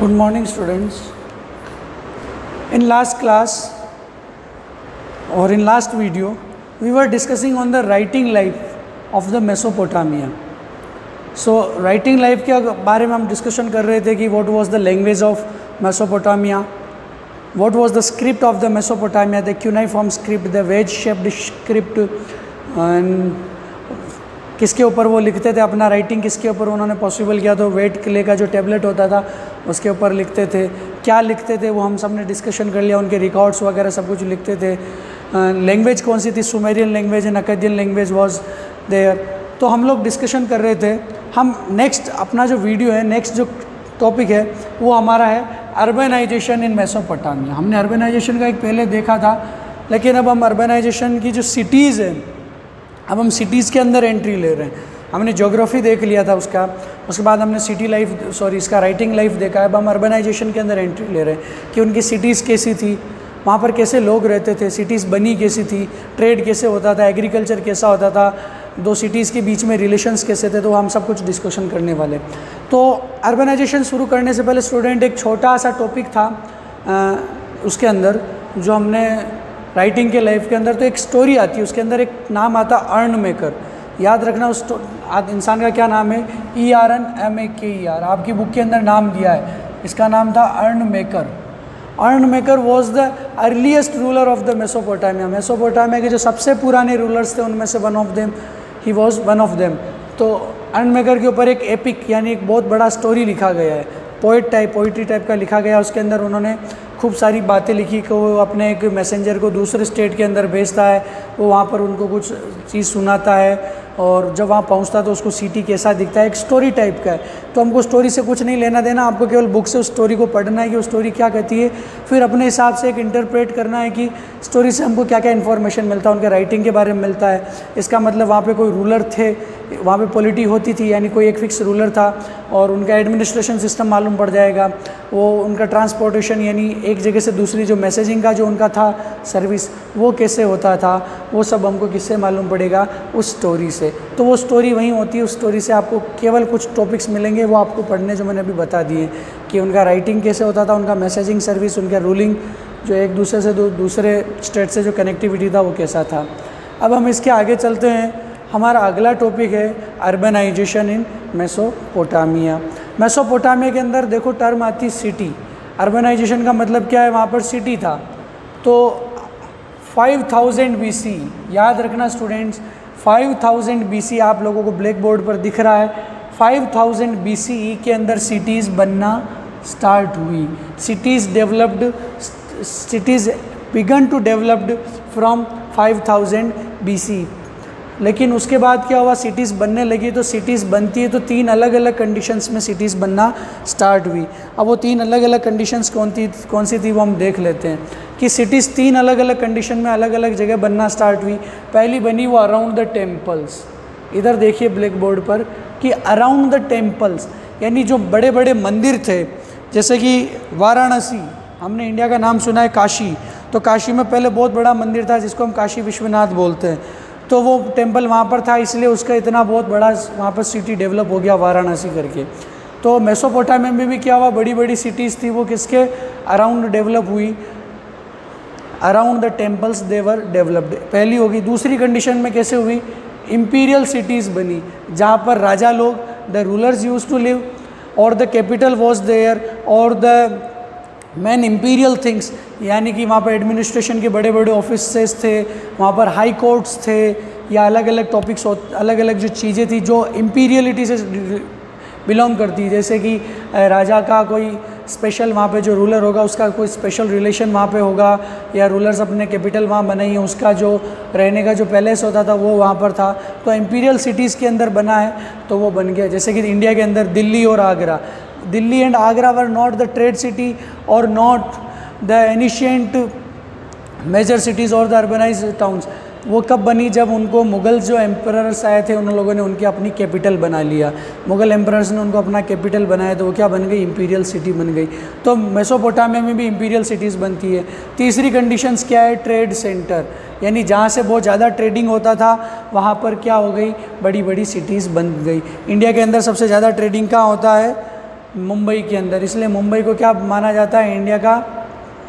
Good morning, students. In last class or in last video, we were discussing on the writing life of the Mesopotamia. So writing life के बारे में हम discussion कर रहे थे कि what was the language of Mesopotamia, what was the script of the Mesopotamia, the cuneiform script, the wedge-shaped script, and किसके ऊपर वो लिखते थे अपना राइटिंग, किसके ऊपर उन्होंने पॉसिबल किया तो वेट क्ले का जो टैबलेट होता था उसके ऊपर लिखते थे, क्या लिखते थे वो हम सब ने डिस्कशन कर लिया, उनके रिकॉर्ड्स वगैरह सब कुछ लिखते थे। लैंग्वेज कौन सी थी, Sumerian language and Akkadian language was there. तो हम लोग डिस्कशन कर रहे थे। हम नेक्स्ट अपना जो वीडियो है, नेक्स्ट जो टॉपिक है वो हमारा है अर्बनाइजेशन इन मेसोपोटामिया। हमने अर्बनाइजेशन का एक पहले देखा था, लेकिन अब हम अर्बनाइजेशन की जो सिटीज़ हैं, अब हम सिटीज़ के अंदर एंट्री ले रहे हैं। हमने ज्योग्राफी देख लिया था उसका, उसके बाद हमने सिटी लाइफ इसका राइटिंग लाइफ देखा है। अब हम अर्बनाइजेशन के अंदर एंट्री ले रहे हैं कि उनकी सिटीज़ कैसी थी, वहाँ पर कैसे लोग रहते थे, सिटीज़ बनी कैसी थी, ट्रेड कैसे होता था, एग्रीकल्चर कैसा होता था, दो सिटीज़ के बीच में रिलेशंस कैसे थे, तो हम सब कुछ डिस्कशन करने वाले। तो अर्बनाइजेशन शुरू करने से पहले स्टूडेंट एक छोटा सा टॉपिक था उसके अंदर जो हमने राइटिंग के लाइफ के अंदर, तो एक स्टोरी आती है, उसके अंदर एक नाम आता अर्न मेकर। याद रखना उस इंसान का क्या नाम है, ERNMAKER। आपकी बुक के अंदर नाम दिया है, इसका नाम था earn maker. Earn maker was the earliest ruler of the Mesopotamia. Mesopotamia के जो सबसे पुराने रूलर्स थे उनमें से one of them, he was one of them. तो अर्न मेकर के ऊपर एक एपिक यानी एक बहुत बड़ा स्टोरी लिखा गया है, पोइट्री टाइप का लिखा गया। उसके अंदर उन्होंने खूब सारी बातें लिखी कि वो अपने एक मैसेंजर को दूसरे स्टेट के अंदर भेजता है, वो वहाँ पर उनको कुछ चीज़ सुनाता है और जब वहाँ पहुँचता है तो उसको सिटी कैसा दिखता है, एक स्टोरी टाइप का है। तो हमको स्टोरी से कुछ नहीं लेना देना, आपको केवल बुक से उस स्टोरी को पढ़ना है कि वो स्टोरी क्या कहती है, फिर अपने हिसाब से एक इंटरप्रेट करना है कि स्टोरी से हमको क्या क्या इन्फॉर्मेशन मिलता है, उनके राइटिंग के बारे में मिलता है। इसका मतलब वहाँ पे कोई रूलर थे, वहाँ पे पॉलिटी होती थी, यानी कोई एक फिक्स रूलर था और उनका एडमिनिस्ट्रेशन सिस्टम मालूम पड़ जाएगा। वो उनका ट्रांसपोर्टेशन यानी एक जगह से दूसरी जो मैसेजिंग का जो उनका था सर्विस, वो कैसे होता था, वो सब हमको किससे मालूम पड़ेगा, उस स्टोरी से। तो वो स्टोरी वहीं होती है, उस स्टोरी से आपको केवल कुछ टॉपिक्स मिलेंगे, वो आपको पढ़ने जो मैंने अभी बता दिए कि उनका राइटिंग कैसे होता था, उनका मैसेजिंग सर्विस, उनका रूलिंग जो एक दूसरे से दूसरे स्टेट से जो कनेक्टिविटी था वो कैसा था। अब हम इसके आगे चलते हैं। हमारा अगला टॉपिक है अर्बनाइजेशन इन मेसोपोटामिया। मेसोपोटामिया के अंदर देखो टर्म आती सिटी। अर्बनाइजेशन का मतलब क्या है, वहाँ पर सिटी था। तो 5000 BC, याद रखना स्टूडेंट्स, 5000 BC आप लोगों को ब्लैक बोर्ड पर दिख रहा है। 5000 BCE के अंदर सिटीज़ बनना स्टार्ट हुई। Cities began to developed from 5000 BC। लेकिन उसके बाद क्या हुआ, सिटीज़ बनने लगी। तो सिटीज़ बनती है तो तीन अलग अलग कंडीशंस में सिटीज़ बनना स्टार्ट हुई। अब वो तीन अलग अलग कंडीशंस कौन सी थी वो हम देख लेते हैं कि सिटीज़ तीन अलग अलग कंडीशन में अलग अलग जगह बनना स्टार्ट हुई। पहली बनी वो अराउंड द टेम्पल्स। इधर देखिए ब्लैक बोर्ड पर कि अराउंड द टेम्पल्स यानी जो बड़े बड़े मंदिर थे, जैसे कि वाराणसी, हमने इंडिया का नाम सुना है काशी, तो काशी में पहले बहुत बड़ा मंदिर था जिसको हम काशी विश्वनाथ बोलते हैं। तो वो टेम्पल वहाँ पर था, इसलिए उसका इतना बहुत बड़ा वहाँ पर सिटी डेवलप हो गया वाराणसी करके। तो मेसोपोटामिया में भी क्या हुआ, बड़ी बड़ी सिटीज़ थी वो किसके अराउंड डेवलप हुई, around the temples they were developed, पहली होगी। दूसरी कंडीशन में कैसे हुई, इम्पीरियल सिटीज़ बनी जहाँ पर राजा लोग, the rulers use to live और द कैपिटल वॉज देयर और द मैन इम्पीरियल थिंग्स, यानी कि वहाँ पर एडमिनिस्ट्रेशन के बड़े बड़े ऑफिसेस थे, वहाँ पर हाई कोर्ट्स थे, या अलग अलग टॉपिक्स, अलग अलग जो चीज़ें थी जो इम्पीरियलिटी से बिलोंग करती, जैसे कि राजा का कोई स्पेशल वहाँ पे जो रूलर होगा उसका कोई स्पेशल रिलेशन वहाँ पे होगा, या रूलर्स अपने कैपिटल वहाँ बनाई है, उसका जो रहने का जो पैलेस होता था वो वहाँ पर था। तो इम्पीरियल सिटीज़ के अंदर बना है तो वो बन गया। जैसे कि इंडिया के अंदर दिल्ली और Agra, Delhi and Agra were not the trade city और not the ancient major cities और द अर्बनाइज्ड टाउन्स। वो कब बनी, जब उनको मुग़ल जो एम्परर्स आए थे उन लोगों ने उनकी अपनी कैपिटल बना लिया। मुग़ल एम्परर्स ने उनको अपना कैपिटल बनाया तो वो क्या बन गई, इंपीरियल सिटी बन गई। तो मेसोपोटामिया में भी इंपीरियल सिटीज़ बनती है। तीसरी कंडीशंस क्या है, ट्रेड सेंटर, यानी जहाँ से बहुत ज़्यादा ट्रेडिंग होता था वहाँ पर क्या हो गई, बड़ी बड़ी सिटीज़ बन गई। इंडिया के अंदर सबसे ज़्यादा ट्रेडिंग कहाँ होता है, मुंबई के अंदर, इसलिए मुंबई को क्या माना जाता है, इंडिया का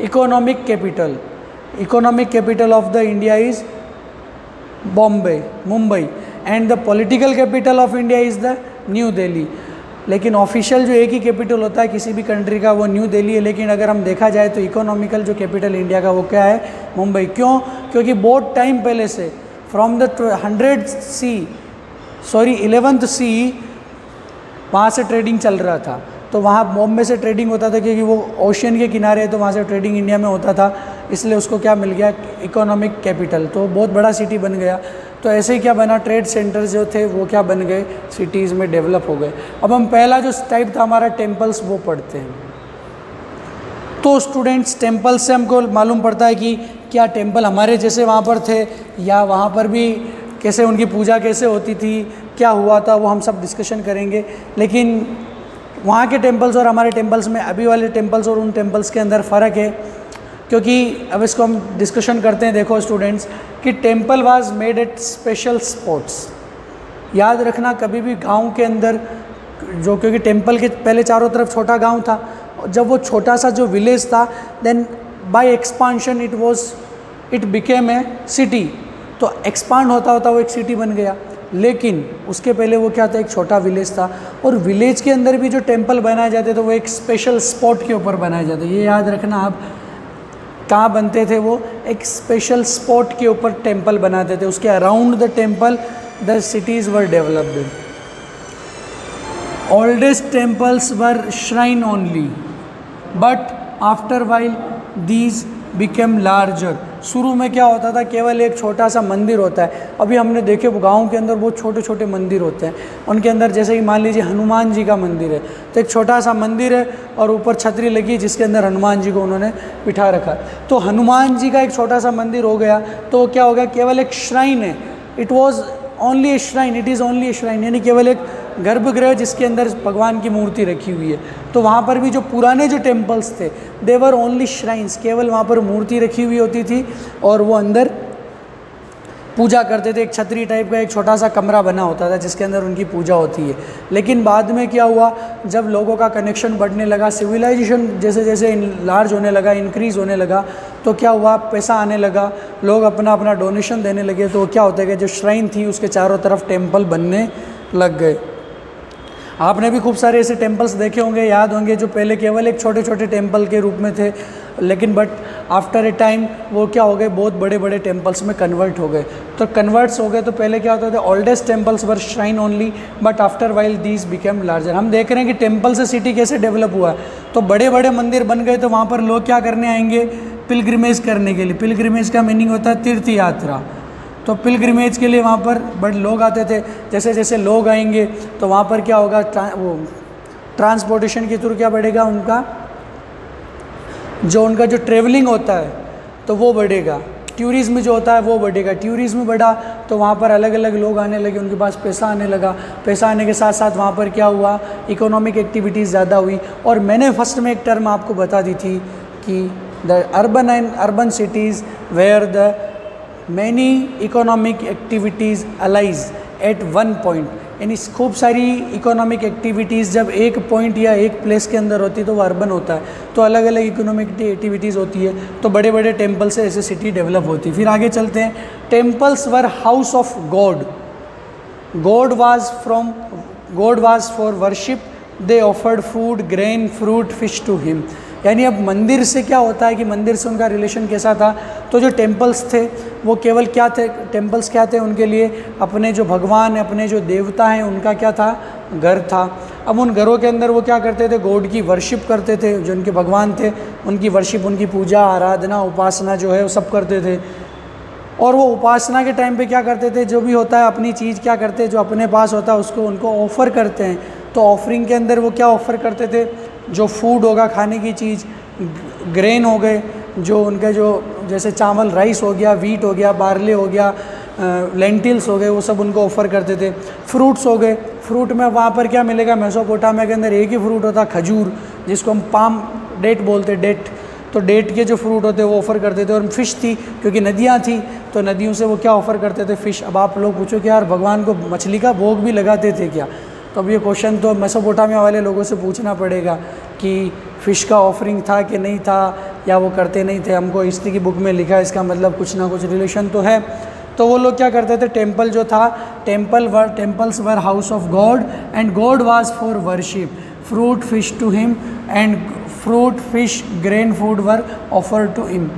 economic capital. Economic capital of the India is Bombay, Mumbai, and the political capital of India is the new Delhi. लेकिन ऑफिशियल जो एक ही कैपिटल होता है किसी भी कंट्री का वो न्यू दिल्ली है, लेकिन अगर हम देखा जाए तो इकोनॉमिकल जो कैपिटल इंडिया का वो क्या है, मुंबई। क्यों? क्योंकि बहुत टाइम पहले से फ्रॉम द 11th सी वहाँ से ट्रेडिंग चल रहा था, तो वहाँ बॉम्बे से ट्रेडिंग होता था क्योंकि वो ओशियन के किनारे है, तो वहाँ से ट्रेडिंग इंडिया में होता था, इसलिए उसको क्या मिल गया, इकोनॉमिक कैपिटल। तो बहुत बड़ा सिटी बन गया। तो ऐसे ही क्या बना, ट्रेड सेंटर्स जो थे वो क्या बन गए, सिटीज़ में डेवलप हो गए। अब हम पहला जो टाइप था हमारा टेम्पल्स वो पढ़ते हैं। तो स्टूडेंट्स टेम्पल से हमको मालूम पड़ता है कि क्या टेम्पल हमारे जैसे वहाँ पर थे या वहाँ पर भी कैसे उनकी पूजा कैसे होती थी, क्या हुआ था, वो हम सब डिस्कशन करेंगे। लेकिन वहाँ के टेम्पल्स और हमारे टेम्पल्स में, अभी वाले टेम्पल्स और उन टेम्पल्स के अंदर फ़र्क है, क्योंकि अब इसको हम डिस्कशन करते हैं। देखो स्टूडेंट्स कि temple was made at special spots. याद रखना कभी भी गांव के अंदर जो, क्योंकि टेम्पल के पहले चारों तरफ छोटा गांव था, जब वो छोटा सा जो विलेज था, then by expansion it became a city. तो एक्सपांड होता होता वो एक सिटी बन गया, लेकिन उसके पहले वो क्या था, एक छोटा विलेज था। और विलेज के अंदर भी जो टेम्पल बनाए जाते थे वो एक स्पेशल स्पॉट के ऊपर बनाए जाते। ये याद रखना आप, कहाँ बनते थे वो, एक स्पेशल स्पॉट के ऊपर टेम्पल बनाते थे। उसके around the temple the cities were developed. Oldest temples were shrine only, but after while these became larger. शुरू में क्या होता था, केवल एक छोटा सा मंदिर होता है। अभी हमने देखे गांव के अंदर बहुत छोटे छोटे मंदिर होते हैं, उनके अंदर जैसे कि मान लीजिए हनुमान जी का मंदिर है, तो एक छोटा सा मंदिर है और ऊपर छतरी लगी जिसके अंदर हनुमान जी को उन्होंने बिठा रखा। तो हनुमान जी का एक छोटा सा मंदिर हो गया, तो क्या हो गया, केवल एक श्राइन है। It was only A shrine, it is only A shrine, यानी केवल एक गर्भगृह जिसके अंदर भगवान की मूर्ति रखी हुई है। तो वहाँ पर भी जो पुराने जो टेम्पल्स थे, देवर ओनली श्राइन्स, केवल वहाँ पर मूर्ति रखी हुई होती थी और वो अंदर पूजा करते थे। एक छतरी टाइप का एक छोटा सा कमरा बना होता था जिसके अंदर उनकी पूजा होती है। लेकिन बाद में क्या हुआ, जब लोगों का कनेक्शन बढ़ने लगा, सिविलाइजेशन जैसे जैसे लार्ज होने लगा, इंक्रीज़ होने लगा, तो क्या हुआ, पैसा आने लगा, लोग अपना अपना डोनेशन देने लगे। तो क्या होता है कि जो श्राइन थी उसके चारों तरफ टेम्पल बनने लग गए। आपने भी खूब सारे ऐसे टेम्पल्स देखे होंगे, याद होंगे, जो पहले केवल एक छोटे छोटे टेम्पल के रूप में थे, लेकिन बट आफ्टर ए टाइम वो क्या हो गए, बहुत बड़े बड़े टेम्पल्स में कन्वर्ट हो गए। तो कन्वर्ट्स हो गए, तो पहले क्या होता था, oldest temples were shrine only, but after while these became larger. हम देख रहे हैं कि टेम्पल से सिटी कैसे डेवलप हुआ है। तो बड़े बड़े मंदिर बन गए, तो वहाँ पर लोग क्या करने आएंगे, पिलग्रिमेज करने के लिए। पिलग्रिमेज का मीनिंग होता है तीर्थ यात्रा। तो पिलग्रिमेज के लिए वहाँ पर बड़े लोग आते थे। जैसे जैसे लोग आएंगे तो वहाँ पर क्या होगा, वो ट्रांसपोर्टेशन के थ्रू क्या बढ़ेगा, उनका जो ट्रेवलिंग होता है तो वो बढ़ेगा। टूरिज़्म जो होता है वो बढ़ेगा। टूरिज़्म बढ़ा तो वहाँ पर अलग अलग लोग आने लगे, उनके पास पैसा आने लगा। पैसा आने के साथ साथ वहाँ पर क्या हुआ, इकोनॉमिक एक्टिविटीज़ ज़्यादा हुई। और मैंने फर्स्ट में एक टर्म आपको बता दी थी कि the urban cities where the many economic activities allies at one point, यानी खूब सारी इकोनॉमिक एक्टिविटीज़ जब एक पॉइंट या एक प्लेस के अंदर होती है तो वो अर्बन होता है। तो अलग अलग इकोनॉमिक एक्टिविटीज़ होती है, तो बड़े बड़े टेम्पल से ऐसे सिटी डेवलप होती है। फिर आगे चलते हैं। Temples were house of god. God was for worship, they offered food, grain, fruit, fish to him. यानी अब मंदिर से क्या होता है कि मंदिर से उनका रिलेशन कैसा था, तो जो टेम्पल्स थे वो केवल क्या थे, टेम्पल्स क्या थे उनके लिए, अपने जो भगवान, अपने जो देवता हैं उनका क्या था, घर था। अब उन घरों के अंदर वो क्या करते थे, गॉड की वर्शिप करते थे। जो उनके भगवान थे उनकी वर्शिप, उनकी पूजा, आराधना, उपासना जो है वो सब करते थे। और वो उपासना के टाइम पे क्या करते थे, जो भी होता है अपनी चीज़ क्या करते हैं, जो अपने पास होता है उसको उनको ऑफ़र करते हैं। तो ऑफरिंग के अंदर वो क्या ऑफ़र करते थे, जो फूड होगा, खाने की चीज़, ग्रेन हो गए, जो उनके जो जैसे चावल, राइस हो गया, वीट हो गया, बार्ले हो गया, लेंटिल्स हो गए, वो सब उनको ऑफ़र करते थे। फ्रूट्स हो गए, फ्रूट में वहाँ पर क्या मिलेगा, मेसोपोटामिया के अंदर एक ही फ्रूट होता, खजूर, जिसको हम पाम डेट बोलते, डेट। तो डेट के जो फ्रूट होते वो ऑफ़र करते थे। और फ़िश थी, क्योंकि नदियाँ थी तो नदियों से वो क्या ऑफ़र करते थे, फ़िश। अब आप लोग पूछो कि यार भगवान को मछली का भोग भी लगाते थे क्या, तो अब ये क्वेश्चन तो मेसोपोटामिया वाले लोगों से पूछना पड़ेगा कि फ़िश का ऑफरिंग था कि नहीं था, या वो करते नहीं थे। हमको हिस्ट्री की बुक में लिखा है, इसका मतलब कुछ ना कुछ रिलेशन तो है। तो वो लोग क्या करते थे, टेम्पल जो था, temples were house of god and god was for worship, fruit fish to him and fruit fish grain food were offer to him,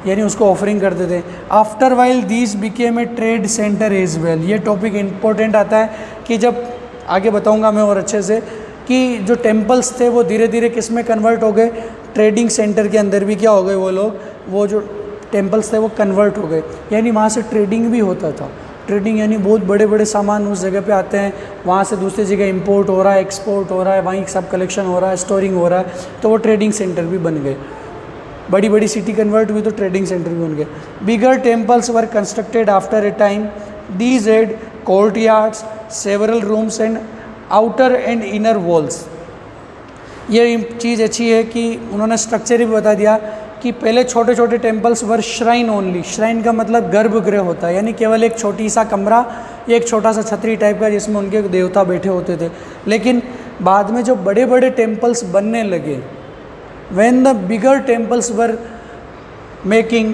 यानी उसको ऑफरिंग करते थे। After while these became a trade centre as well. ये topic important आता है कि जब आगे बताऊंगा मैं और अच्छे से, कि जो टेम्पल्स थे वो धीरे धीरे किस में कन्वर्ट हो गए, ट्रेडिंग सेंटर के अंदर भी क्या हो गए वो लोग, वो जो टेम्पल्स थे वो कन्वर्ट हो गए, यानी वहाँ से ट्रेडिंग भी होता था। ट्रेडिंग यानी बहुत बड़े बड़े सामान उस जगह पे आते हैं, वहाँ से दूसरी जगह इंपोर्ट हो रहा है, एक्सपोर्ट हो रहा है, वहीं सब कलेक्शन हो रहा है, स्टोरिंग हो रहा है, तो वो ट्रेडिंग सेंटर भी बन गए। बड़ी बड़ी सिटी कन्वर्ट हुई तो ट्रेडिंग सेंटर भी बन गए। Bigger temples were constructed after a time, these had courtyards, several rooms and outer and inner walls. ये चीज़ अच्छी है कि उन्होंने स्ट्रक्चर भी बता दिया कि पहले छोटे छोटे temples were shrine only. Shrine का मतलब गर्भगृह होता है, यानी केवल एक छोटी सा कमरा, एक छोटा सा छतरी टाइप का जिसमें उनके देवता बैठे होते थे। लेकिन बाद में जो बड़े बड़े टेम्पल्स बनने लगे, when the bigger temples were making,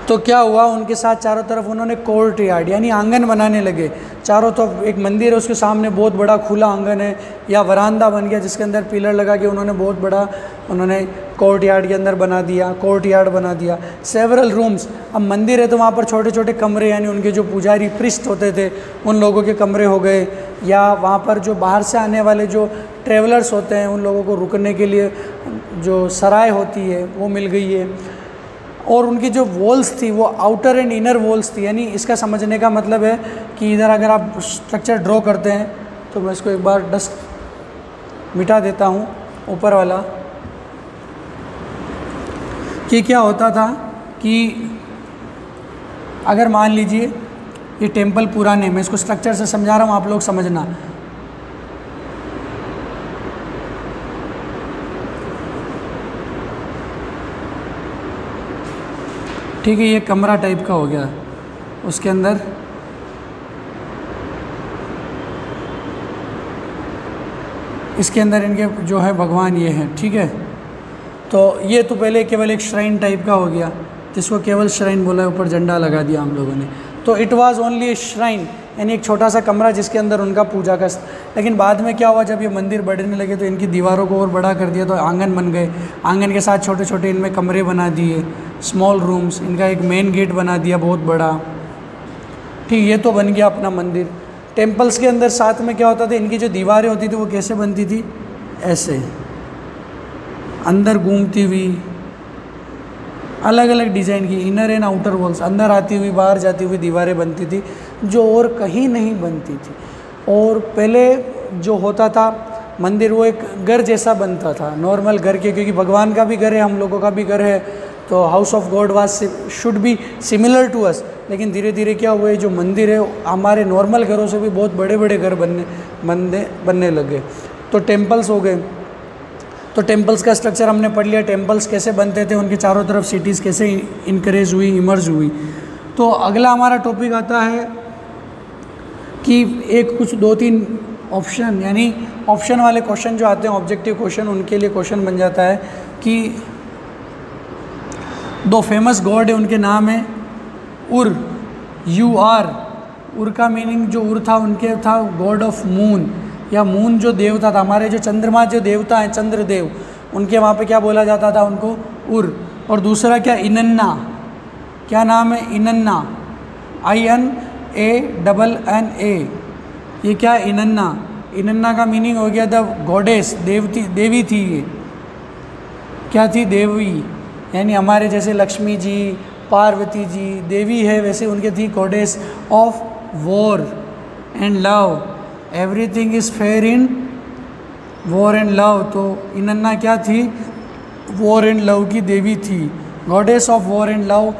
तो क्या हुआ, उनके साथ चारों तरफ उन्होंने कोर्ट यार्ड यानी आंगन बनाने लगे। चारों तरफ एक मंदिर है, उसके सामने बहुत बड़ा खुला आंगन है या वरांदा बन गया, जिसके अंदर पिलर लगा के उन्होंने बहुत बड़ा उन्होंने कोर्ट यार्ड के अंदर बना दिया, कोर्ट यार्ड बना दिया। सेवरल रूम्स, अब मंदिर है तो वहाँ पर छोटे छोटे कमरे, यानी उनके जो पुजारी प्रिस्ट होते थे उन लोगों के कमरे हो गए, या वहाँ पर जो बाहर से आने वाले जो ट्रेवलर्स होते हैं उन लोगों को रुकने के लिए जो सराय होती है वो मिल गई है। और उनकी जो वॉल्स थी वो आउटर एंड इनर वॉल्स थी, यानी इसका समझने का मतलब है कि इधर अगर आप स्ट्रक्चर ड्रॉ करते हैं, तो मैं इसको एक बार डस्ट मिटा देता हूँ ऊपर वाला, कि क्या होता था कि अगर मान लीजिए ये टेम्पल पुराने, मैं इसको स्ट्रक्चर से समझा रहा हूँ, आप लोग समझना। ठीक है, ये कमरा टाइप का हो गया, उसके अंदर इसके अंदर इनके जो है भगवान ये हैं, ठीक है। तो ये तो पहले केवल एक श्राइन टाइप का हो गया, जिसको केवल श्राइन बोला है, ऊपर झंडा लगा दिया हम लोगों ने। तो it was only A shrine, यानी एक छोटा सा कमरा जिसके अंदर उनका पूजा का। लेकिन बाद में क्या हुआ, जब ये मंदिर बढ़ने लगे तो इनकी दीवारों को और बड़ा कर दिया, तो आंगन बन गए। आंगन के साथ छोटे छोटे इनमें कमरे बना दिए, स्मॉल रूम्स, इनका एक मेन गेट बना दिया बहुत बड़ा। ठीक, ये तो बन गया अपना मंदिर। टेम्पल्स के अंदर साथ में क्या होता था, इनकी जो दीवारें होती थी वो कैसे बनती थी, ऐसे अंदर घूमती हुई, अलग अलग डिज़ाइन की, इनर एंड आउटर वॉल्स, अंदर आती हुई बाहर जाती हुई दीवारें बनती थी, जो और कहीं नहीं बनती थी। और पहले जो होता था मंदिर, वो एक घर जैसा बनता था, नॉर्मल घर के, क्योंकि भगवान का भी घर है, हम लोगों का भी घर है, तो house of god was should be similar to us. लेकिन धीरे धीरे क्या हुआ, जो मंदिर है हमारे नॉर्मल घरों से भी बहुत बड़े बड़े घर बनने लगे, तो टेम्पल्स हो गए। तो टेम्पल्स का स्ट्रक्चर हमने पढ़ लिया, टेम्पल्स कैसे बनते थे, उनके चारों तरफ सिटीज़ कैसे इनक्रेज हुई, इमर्ज हुई। तो अगला हमारा टॉपिक आता है कि एक कुछ 2-3 ऑप्शन, यानी ऑप्शन वाले क्वेश्चन जो आते हैं, ऑब्जेक्टिव क्वेश्चन, उनके लिए क्वेश्चन बन जाता है कि 2 फेमस गॉड है, उनके नाम है उर, UR। उर का मीनिंग, जो उर था उनके था गॉड ऑफ मून, या मून जो देवता था, हमारे जो चंद्रमा जो देवता हैं चंद्रदेव, उनके वहाँ पे क्या बोला जाता था उनको, उर। और दूसरा क्या, इनन्ना, क्या नाम है, इनन्ना, INANNA। ये क्या है, इनन्ना। इनन्ना का मीनिंग हो गया द गॉडेस, देवी थी ये, क्या थी, देवी, यानी हमारे जैसे लक्ष्मी जी, पार्वती जी देवी है, वैसे उनके थी goddess of war and love, everything is fair in war and love. तो इनन्ना क्या थी, वॉर एंड लव की देवी थी, goddess of war and love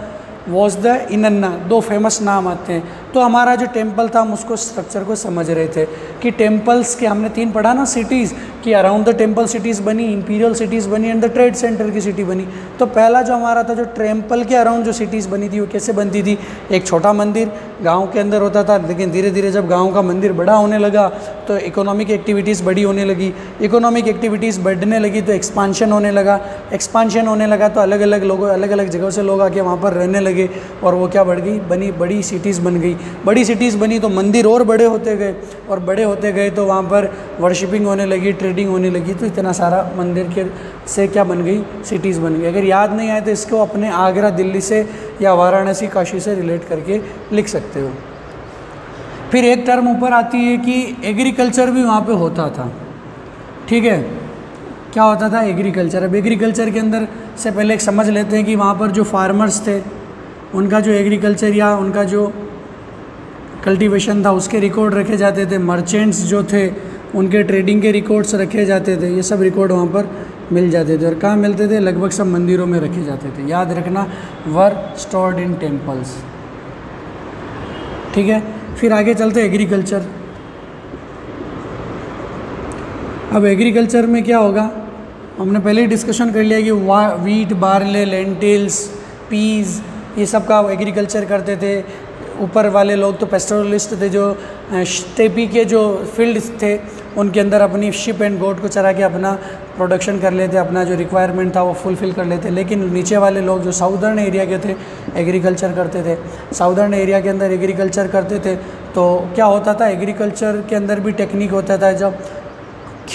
was the Inanna. 2 famous नाम आते हैं। तो हमारा जो टेम्पल था हम उसको स्ट्रक्चर को समझ रहे थे कि टेम्पल्स के हमने 3 पढ़ा ना, सिटीज़ कि अराउंड द टेम्पल सिटीज़ बनी, इंपीरियल सिटीज़ बनी एंड द ट्रेड सेंटर की सिटी बनी। तो पहला जो हमारा था, जो टेम्पल के अराउंड जो सिटीज़ बनी थी वो कैसे बनती थी? एक छोटा मंदिर गांव के अंदर होता था, लेकिन धीरे धीरे जब गांव का मंदिर बड़ा होने लगा तो इकोनॉमिक एक्टिविटीज़ बड़ी होने लगी, इकोनॉमिक एक्टिविटीज़ बढ़ने लगी तो एक्सपांशन होने लगा, एक्सपांशन होने लगा तो अलग अलग लोगों, अलग अलग जगहों से लोग आके वहाँ पर रहने लगे और वो क्या बढ़ गई, बनी, बड़ी सिटीज़ बन गई। बड़ी सिटीज़ बनी तो मंदिर और बड़े होते गए, और बड़े होते गए तो वहाँ पर वर्शिपिंग होने लगी, ट्रेडिंग होने लगी, तो इतना सारा मंदिर के से क्या बन गई, सिटीज़ बन गई। अगर याद नहीं आए तो इसको अपने आगरा, दिल्ली से या वाराणसी, काशी से रिलेट करके लिख सकते हो। फिर एक टर्म ऊपर आती है कि एग्रीकल्चर भी वहाँ पे होता था। ठीक है, क्या होता था? एग्रीकल्चर। अब एग्रीकल्चर के अंदर से पहले एक समझ लेते हैं कि वहाँ पर जो फार्मर्स थे उनका जो एग्रीकल्चर या उनका जो कल्टीवेशन था उसके रिकॉर्ड रखे जाते थे। मर्चेंट्स जो थे उनके ट्रेडिंग के रिकॉर्ड्स रखे जाते थे। ये सब रिकॉर्ड वहाँ पर मिल जाते थे। और कहाँ मिलते थे? लगभग सब मंदिरों में रखे जाते थे। याद रखना, वर स्टोर्ड इन टेम्पल्स। ठीक है, फिर आगे चलते एग्रीकल्चर। अब एग्रीकल्चर में क्या होगा, हमने पहले ही डिस्कशन कर लिया कि वीट, बार्ले, लेंटिल्स, पीज, ये सब का एग्रीकल्चर करते थे। ऊपर वाले लोग तो पेस्टोरलिस्ट थे, जो स्टेपी के जो फील्ड्स थे उनके अंदर अपनी शिप एंड गोट को चरा के अपना प्रोडक्शन कर लेते, अपना जो रिक्वायरमेंट था वो फुलफ़िल कर लेते। लेकिन नीचे वाले लोग जो साउदर्न एरिया के थे एग्रीकल्चर करते थे। साउदर्न एरिया के अंदर एग्रीकल्चर करते थे तो क्या होता था, एग्रीकल्चर के अंदर भी टेक्निक होता था। जब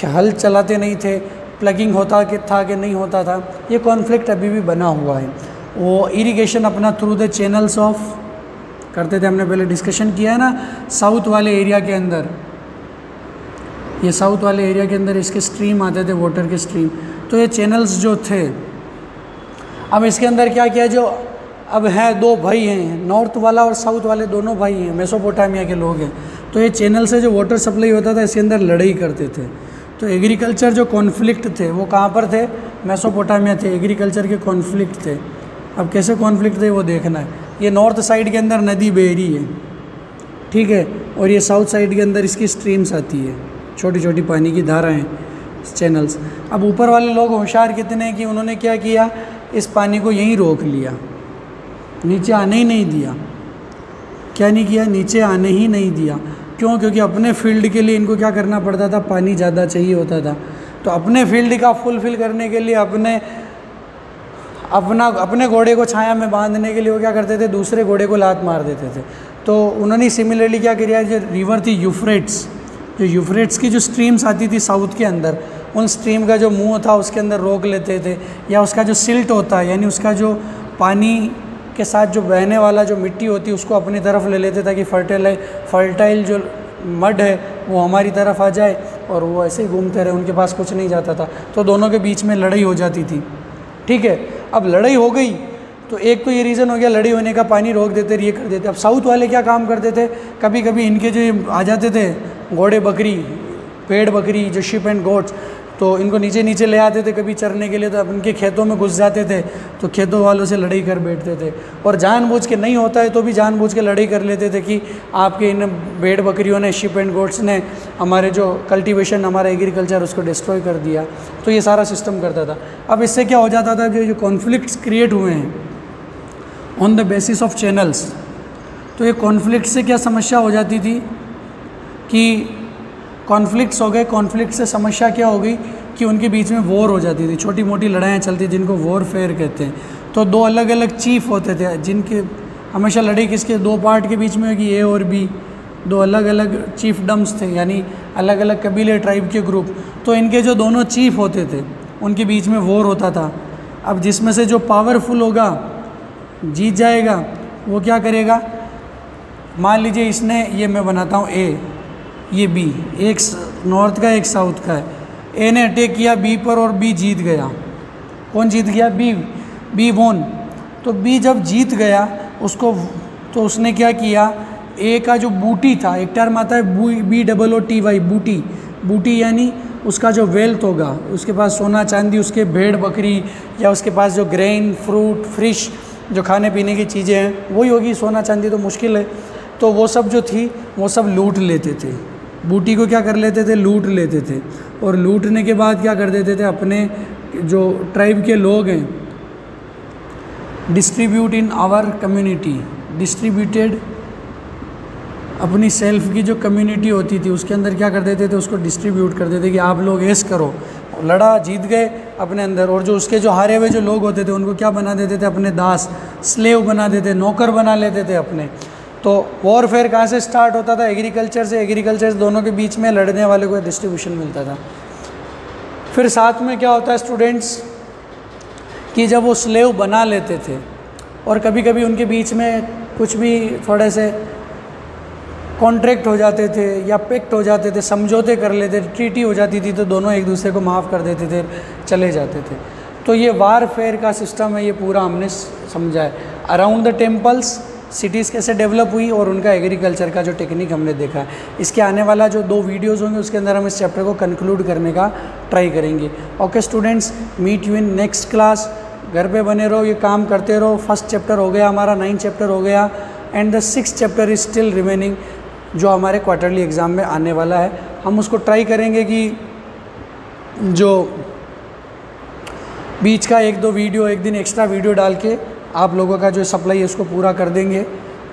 हल चलाते नहीं थे, प्लगिंग होता था कि नहीं होता था, ये कॉन्फ्लिक्ट अभी भी बना हुआ है। वो इरिगेशन अपना थ्रू द चैनल्स ऑफ करते थे। हमने पहले डिस्कशन किया है ना, साउथ वाले एरिया के अंदर, ये साउथ वाले एरिया के अंदर इसके स्ट्रीम आते थे, वाटर के स्ट्रीम। तो ये चैनल्स जो थे, अब इसके अंदर क्या किया, जो अब है 2 भाई हैं, नॉर्थ वाला और साउथ वाले दोनों भाई हैं, मेसोपोटामिया के लोग हैं। तो ये चैनल से जो वाटर सप्लाई होता था इसके अंदर लड़ाई करते थे। तो एग्रीकल्चर जो कॉन्फ्लिक्ट थे वो कहाँ पर थे? मेसोपोटामिया थे। एग्रीकल्चर के कॉन्फ्लिक्ट थे। अब कैसे कॉन्फ्लिक्ट थे वो देखना है। ये नॉर्थ साइड के अंदर नदी बह रही है, ठीक है, और ये साउथ साइड के अंदर इसकी स्ट्रीम्स आती है, छोटी छोटी पानी की धाराएं, चैनल्स। अब ऊपर वाले लोग होशियार कितने हैं कि उन्होंने क्या किया, इस पानी को यहीं रोक लिया, नीचे आने ही नहीं दिया। क्या नहीं किया? नीचे आने ही नहीं दिया। क्यों? क्योंकि अपने फील्ड के लिए इनको क्या करना पड़ता था, पानी ज़्यादा चाहिए होता था। तो अपने फील्ड का फुलफिल करने के लिए, अपने घोड़े को छाया में बांधने के लिए वो क्या करते थे, दूसरे घोड़े को लात मार देते थे। तो उन्होंने सिमिलरली क्या किया, जो रिवर थी यूफ्रेट्स, जो यूफ्रेट्स की जो स्ट्रीम्स आती थी साउथ के अंदर, उन स्ट्रीम का जो मुंह था उसके अंदर रोक लेते थे, या उसका जो सिल्ट होता है, यानी उसका जो पानी के साथ जो बहने वाला जो मिट्टी होती है उसको अपनी तरफ ले लेते, ताकि फर्टाइल जो मड है वो हमारी तरफ आ जाए, और वो ऐसे ही घूमते रहे, उनके पास कुछ नहीं जाता था। तो दोनों के बीच में लड़ाई हो जाती थी। ठीक है, अब लड़ाई हो गई तो एक तो ये रीज़न हो गया, लड़ाई होने का, पानी रोक देते, ये कर देते। अब साउथ वाले क्या काम करते थे, कभी कभी इनके जो आ जाते थे घोड़े, बकरी, पेड़ बकरी, जो शिप एंड गोट्स, तो इनको नीचे नीचे ले आते थे कभी चरने के लिए, तो उनके खेतों में घुस जाते थे, तो खेतों वालों से लड़ाई कर बैठते थे। और जानबूझ के नहीं होता है तो भी जानबूझ के लड़ाई कर लेते थे कि आपके इन भेड़ बकरियों ने, शिप एंड गोट्स ने हमारे जो कल्टीवेशन, हमारा एग्रीकल्चर, उसको डिस्ट्रॉय कर दिया। तो ये सारा सिस्टम करता था। अब इससे क्या हो जाता था, जो कॉन्फ्लिक्ट्स क्रिएट हुए हैं on the basis of channels, तो ये कॉन्फ्लिक्ट से क्या समस्या हो जाती थी कि कॉन्फ्लिक्ट्स हो गए, कॉन्फ्लिक्ट से समस्या क्या हो गई कि उनके बीच में वॉर हो जाती थी, छोटी मोटी लड़ाइयाँ चलती, जिनको वॉरफेयर कहते हैं। तो 2 अलग अलग चीफ होते थे, जिनके हमेशा लड़ाई किसके, 2 पार्ट के बीच में होगी, ए और बी, 2 अलग अलग चीफ डम्स थे, यानी अलग अलग कबीले, ट्राइब के ग्रुप। तो इनके जो दोनों चीफ होते थे उनके बीच में वॉर होता था। अब जिसमें से जो पावरफुल होगा, जीत जाएगा, वो क्या करेगा, मान लीजिए इसने, ये मैं बनाता हूँ ए, ये बी, एक नॉर्थ का एक साउथ का है। ए ने अटैक किया बी पर और बी जीत गया। कौन जीत गया? बी वोन। तो बी जब जीत गया उसको, तो उसने क्या किया, ए का जो बूटी था, एक टर्म आता है BOOTY, बूटी, बूटी यानी उसका जो वेल्थ होगा, उसके पास सोना चांदी, उसके भेड़ बकरी, या उसके पास जो ग्रेन, फ्रूट, फिश, जो खाने पीने की चीज़ें हैं वही होगी। सोना चांदी तो मुश्किल है, तो वो सब जो थी वो सब लूट लेते थे, बूटी को क्या कर लेते थे, लूट लेते थे। और लूटने के बाद क्या कर देते थे, अपने जो ट्राइब के लोग हैं, distribute in our community, distributed, अपनी सेल्फ की जो कम्युनिटी होती थी उसके अंदर क्या कर देते थे, उसको डिस्ट्रीब्यूट कर देते कि आप लोग ऐस करो, लड़ा जीत गए अपने अंदर। और जो उसके जो हारे हुए जो लोग होते थे उनको क्या बना देते थे, अपने दास, स्लेव बना देते, नौकर बना लेते थे अपने। तो वॉरफेयर कहाँ से स्टार्ट होता था, एग्रीकल्चर से। एग्रीकल्चर दोनों के बीच में लड़ने वाले को डिस्ट्रीब्यूशन मिलता था। फिर साथ में क्या होता है स्टूडेंट्स, कि जब वो स्लेव बना लेते थे और कभी कभी उनके बीच में कुछ भी थोड़े से कॉन्ट्रैक्ट हो जाते थे या पैक्ट हो जाते थे, समझौते कर लेते थे, ट्रीटी हो जाती थी, तो दोनों एक दूसरे को माफ़ कर देते थे, चले जाते थे। तो ये वारफेयर का सिस्टम है, ये पूरा हमने समझा है। अराउंड द टेम्पल्स सिटीज़ कैसे डेवलप हुई और उनका एग्रीकल्चर का जो टेक्निक हमने देखा है। इसके आने वाला जो 2 वीडियोज़ होंगे उसके अंदर हम इस चैप्टर को कंक्लूड करने का ट्राई करेंगे। Okay students, meet you in next class. घर पे बने रहो, ये काम करते रहो। फर्स्ट चैप्टर हो गया हमारा, 9 चैप्टर हो गया, and the 6th chapter is still remaining, जो हमारे क्वार्टरली एग्ज़ाम में आने वाला है। हम उसको ट्राई करेंगे कि जो बीच का 1-2 वीडियो, एक दिन एक्स्ट्रा वीडियो डाल के आप लोगों का जो सप्लाई है उसको पूरा कर देंगे।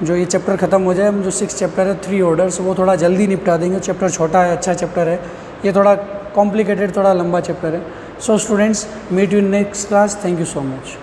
जो ये चैप्टर ख़त्म हो जाए, हम जो 6th चैप्टर है 3 ऑर्डर्स, वो थोड़ा जल्दी निपटा देंगे। चैप्टर छोटा है, अच्छा चैप्टर है, ये थोड़ा कॉम्प्लिकेटेड, थोड़ा लंबा चैप्टर है। So students, meet you in next class. Thank you so much.